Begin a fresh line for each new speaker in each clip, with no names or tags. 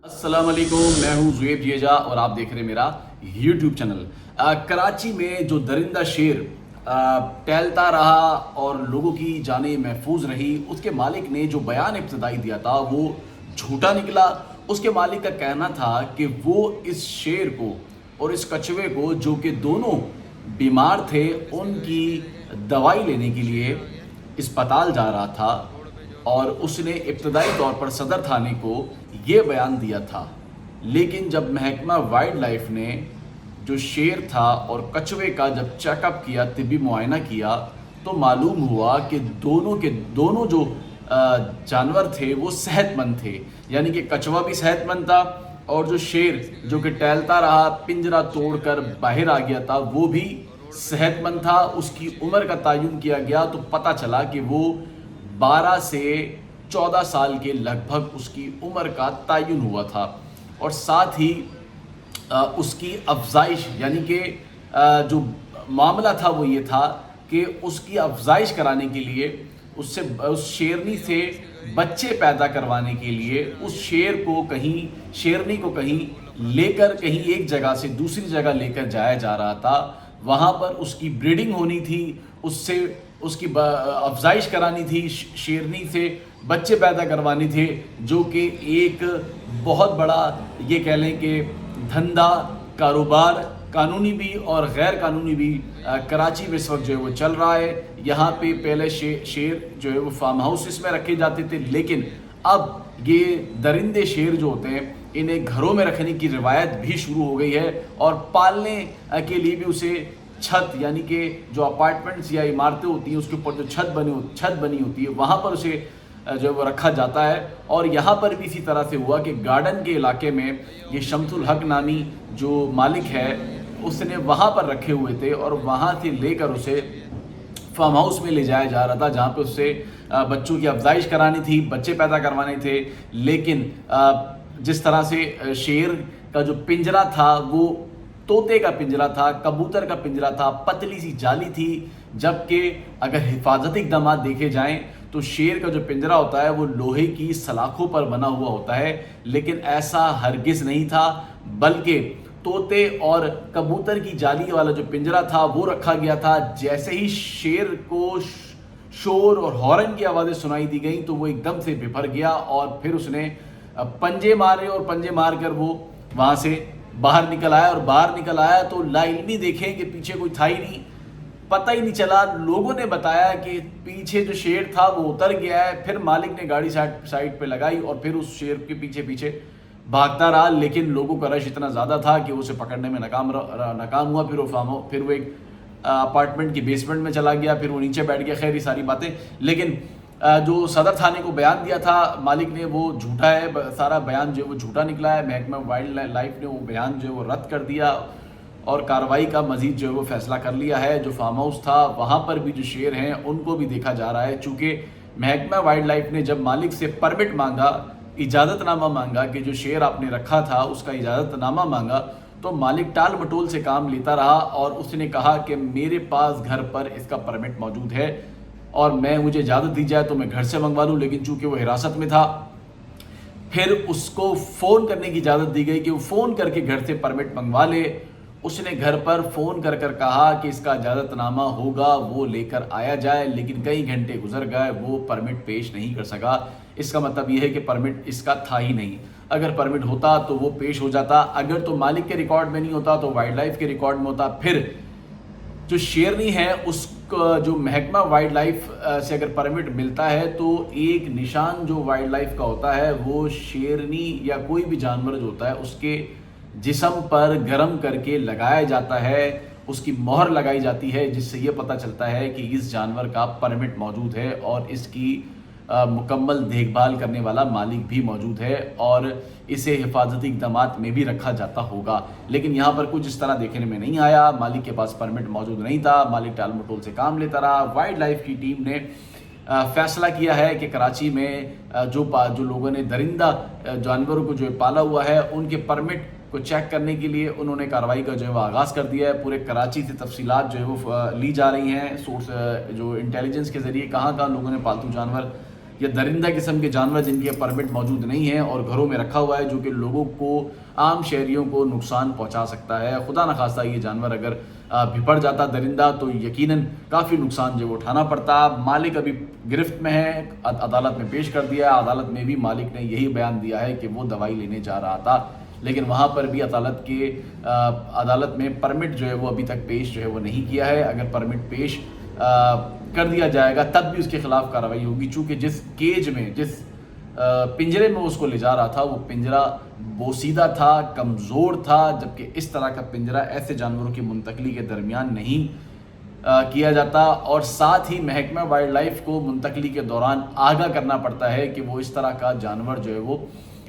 السلام علیکم، میں ہوں زویب جیجا اور آپ دیکھ رہے ہیں میرا یوٹیوب چینل۔ کراچی میں جو درندہ شیر ٹہلتا رہا اور لوگوں کی جانیں محفوظ رہی، اس کے مالک نے جو بیان ابتدائی دیا تھا وہ جھوٹا نکلا۔ اس کے مالک کا کہنا تھا کہ وہ اس شیر کو اور اس کچھوے کو، جو کہ دونوں بیمار تھے، ان کی دوائی لینے کے لیے اسپتال جا رہا تھا، اور اس نے ابتدائی طور پر صدر تھانے کو یہ بیان دیا تھا۔ لیکن جب محکمہ وائلڈ لائف نے جو شیر تھا اور کچھوے کا جب چیک اپ کیا، طبی معائنہ کیا، تو معلوم ہوا کہ دونوں جو جانور تھے وہ صحت مند تھے، یعنی کہ کچھوا بھی صحت مند تھا اور جو شیر جو کہ ٹہلتا رہا، پنجرہ توڑ کر باہر آ گیا تھا، وہ بھی صحت مند تھا۔ اس کی عمر کا تعین کیا گیا تو پتہ چلا کہ وہ 12 سے 14 سال کے لگ بھگ اس کی عمر کا تعین ہوا تھا، اور ساتھ ہی اس کی افزائش، یعنی کہ جو معاملہ تھا وہ یہ تھا کہ اس کی افزائش کرانے کے لیے، اس شیرنی سے بچے پیدا کروانے کے لیے اس شیرنی کو کہیں لے کر، کہیں ایک جگہ سے دوسری جگہ لے کر جایا جا رہا تھا۔ وہاں پر اس کی بریڈنگ ہونی تھی، اس کی افزائش کرانی تھی، شیرنی سے بچے پیدا کروانے تھے، جو کہ ایک بہت بڑا یہ کہہ لیں کہ دھندا، کاروبار، قانونی بھی اور غیر قانونی بھی کراچی میں اس وقت جو ہے وہ چل رہا ہے۔ یہاں پہ پہلے شیر جو ہے وہ فارم ہاؤسز میں رکھے جاتے تھے، لیکن اب یہ درندے شیر جو ہوتے ہیں انہیں گھروں میں رکھنے کی روایت بھی شروع ہو گئی ہے، اور پالنے کے لیے بھی اسے چھت، یعنی کہ جو اپارٹمنٹس یا عمارتیں ہوتی ہیں اس کے اوپر جو چھت بنی ہوتی ہے، وہاں پر اسے جو وہ رکھا جاتا ہے۔ اور یہاں پر بھی اسی طرح سے ہوا کہ گارڈن کے علاقے میں یہ شمس الحق نامی جو مالک ہے اس نے وہاں پر رکھے ہوئے تھے، اور وہاں سے لے کر اسے فارم ہاؤس میں لے جایا جا رہا تھا، جہاں پہ اس سے بچوں کی افزائش کرانی تھی، بچے پیدا کروانے تھے۔ لیکن جس طرح سے شیر کا جو پنجرہ تھا وہ طوطے کا پنجرہ تھا، کبوتر کا پنجرہ تھا، پتلی سی جالی تھی، جبکہ اگر حفاظتی اقدامات دیکھے جائیں تو شیر کا جو پنجرہ ہوتا ہے وہ لوہے کی سلاخوں پر بنا ہوا ہوتا ہے، لیکن ایسا ہرگز نہیں تھا، بلکہ طوطے اور کبوتر کی جالی والا جو پنجرہ تھا وہ رکھا گیا تھا۔ جیسے ہی شیر کو شور اور ہارن کی آوازیں سنائی دی گئیں تو وہ ایک دم سے بپھر گیا، اور پھر اس نے پنجے مارے، اور پنجے مار کر وہ وہاں سے باہر نکل آیا، اور باہر نکل آیا تو لا علمی دیکھیں کہ پیچھے کوئی تھا ہی نہیں، پتہ ہی نہیں چلا۔ لوگوں نے بتایا کہ پیچھے جو شیر تھا وہ اتر گیا ہے، پھر مالک نے گاڑی سائڈ پہ لگائی اور پھر اس شیر کے پیچھے بھاگتا رہا، لیکن لوگوں کا رش اتنا زیادہ تھا کہ اسے پکڑنے میں ناکام ہوا۔ پھر وہ ایک اپارٹمنٹ کی بیسمنٹ میں چلا گیا، پھر وہ نیچے بیٹھ گیا، خیر یہ ساری باتیں۔ لیکن جو صدر تھانے کو بیان دیا تھا مالک نے وہ جھوٹا ہے، سارا بیان جو ہے وہ جھوٹا نکلا ہے۔ محکمہ وائلڈ لائف نے وہ بیان جو ہے وہ رد کر دیا، اور کارروائی کا مزید جو ہے وہ فیصلہ کر لیا ہے۔ جو فارم ہاؤس تھا وہاں پر بھی جو شیر ہیں ان کو بھی دیکھا جا رہا ہے، چونکہ محکمہ وائلڈ لائف نے جب مالک سے پرمٹ مانگا، اجازت نامہ مانگا کہ جو شیر آپ نے رکھا تھا اس کا اجازت نامہ مانگا، تو مالک ٹال مٹول سے کام لیتا رہا، اور اس نے کہا کہ میرے پاس گھر پر اس کا پرمٹ موجود ہے اور مجھے اجازت دی جائے تو میں گھر سے منگوا لوں، لیکن چونکہ وہ حراست میں تھا، پھر اس کو فون کرنے کی اجازت دی گئی کہ وہ فون کر کے گھر سے پرمٹ منگوا لے۔ اس نے گھر پر فون کر کہا کہ اس کا اجازت نامہ ہوگا وہ لے کر آیا جائے، لیکن کئی گھنٹے گزر گئے، وہ پرمٹ پیش نہیں کر سکا۔ اس کا مطلب یہ ہے کہ پرمٹ اس کا تھا ہی نہیں۔ اگر پرمٹ ہوتا تو وہ پیش ہو جاتا، اگر تو مالک کے ریکارڈ میں نہیں ہوتا تو وائلڈ لائف کے ریکارڈ میں ہوتا۔ پھر جو شیرنی ہے اس کو جو محکمہ وائلڈ لائف سے اگر پرمٹ ملتا ہے تو ایک نشان جو وائلڈ لائف کا ہوتا ہے وہ شیرنی یا کوئی بھی جانور جو ہوتا ہے اس کے جسم پر گرم کر کے لگایا جاتا ہے، اس کی مہر لگائی جاتی ہے، جس سے یہ پتہ چلتا ہے کہ اس جانور کا پرمٹ موجود ہے اور اس کی مکمل دیکھ بھال کرنے والا مالک بھی موجود ہے، اور اسے حفاظتی اقدامات میں بھی رکھا جاتا ہوگا۔ لیکن یہاں پر کچھ اس طرح دیکھنے میں نہیں آیا، مالک کے پاس پرمٹ موجود نہیں تھا، مالک ٹال مٹول سے کام لیتا رہا۔ وائلڈ لائف کی ٹیم نے فیصلہ کیا ہے کہ کراچی میں جو لوگوں نے درندہ جانوروں کو جو پالا ہوا ہے ان کے پرمٹ کو چیک کرنے کے لیے انہوں نے کارروائی کا جو ہے وہ آغاز کر دیا ہے۔ پورے کراچی سے تفصیلات جو ہے وہ لی جا رہی ہیں، سورس جو انٹیلیجنس کے ذریعے کہاں لوگوں نے پالتو جانور یا درندہ قسم کے جانور جن کے پرمٹ موجود نہیں ہیں اور گھروں میں رکھا ہوا ہے جو کہ لوگوں کو عام شہریوں کو نقصان پہنچا سکتا ہے. خدا نخواستہ یہ جانور اگر بھپڑ جاتا درندہ تو یقیناً کافی نقصان جو اٹھانا پڑتا. مالک ابھی گرفت میں ہے, عدالت میں پیش کر دیا ہے. عدالت میں بھی مالک نے یہی بیان دیا ہے کہ وہ دوائی لینے جا رہا تھا, لیکن وہاں پر بھی عدالت میں پرمٹ جو ہے وہ ابھی تک پیش جو ہے وہ نہیں کیا ہے. اگر پرمٹ پیش کر دیا جائے گا تب بھی اس کے خلاف کارروائی ہوگی, چونکہ جس کیج میں جس پنجرے میں اس کو لے جا رہا تھا وہ پنجرا بوسیدہ تھا, کمزور تھا, جبکہ اس طرح کا پنجرا ایسے جانوروں کی منتقلی کے درمیان نہیں کیا جاتا. اور ساتھ ہی محکمہ وائلڈ لائف کو منتقلی کے دوران آگاہ کرنا پڑتا ہے کہ وہ اس طرح کا جانور جو ہے وہ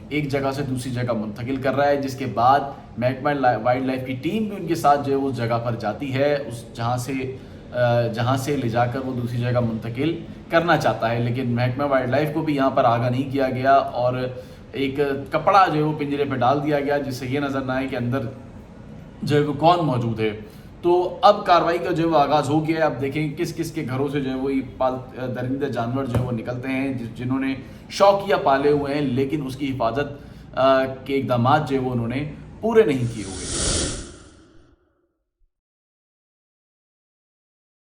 ایک جگہ سے دوسری جگہ منتقل کر رہا ہے, جس کے بعد محکمہ وائلڈ لائف کی ٹیم بھی ان کے ساتھ جو ہے اس جگہ پر جاتی ہے, اس جہاں سے لے جا کر وہ دوسری جگہ منتقل کرنا چاہتا ہے. لیکن محکمہ وائلڈ لائف کو بھی یہاں پر آگاہ نہیں کیا گیا اور ایک کپڑا جو ہے وہ پنجرے پہ ڈال دیا گیا جس سے یہ نظر نہ آئے کہ اندر جو ہے وہ کون موجود ہے. تو اب کارروائی کا جو ہے وہ آغاز ہو گیا ہے. اب دیکھیں کس کس کے گھروں سے جو ہے وہ یہ درندے جانور جو ہے وہ نکلتے ہیں جنہوں نے شوقیہ پالے ہوئے ہیں, لیکن اس کی حفاظت کے اقدامات جو ہے وہ انہوں نے پورے نہیں کیے ہوئے.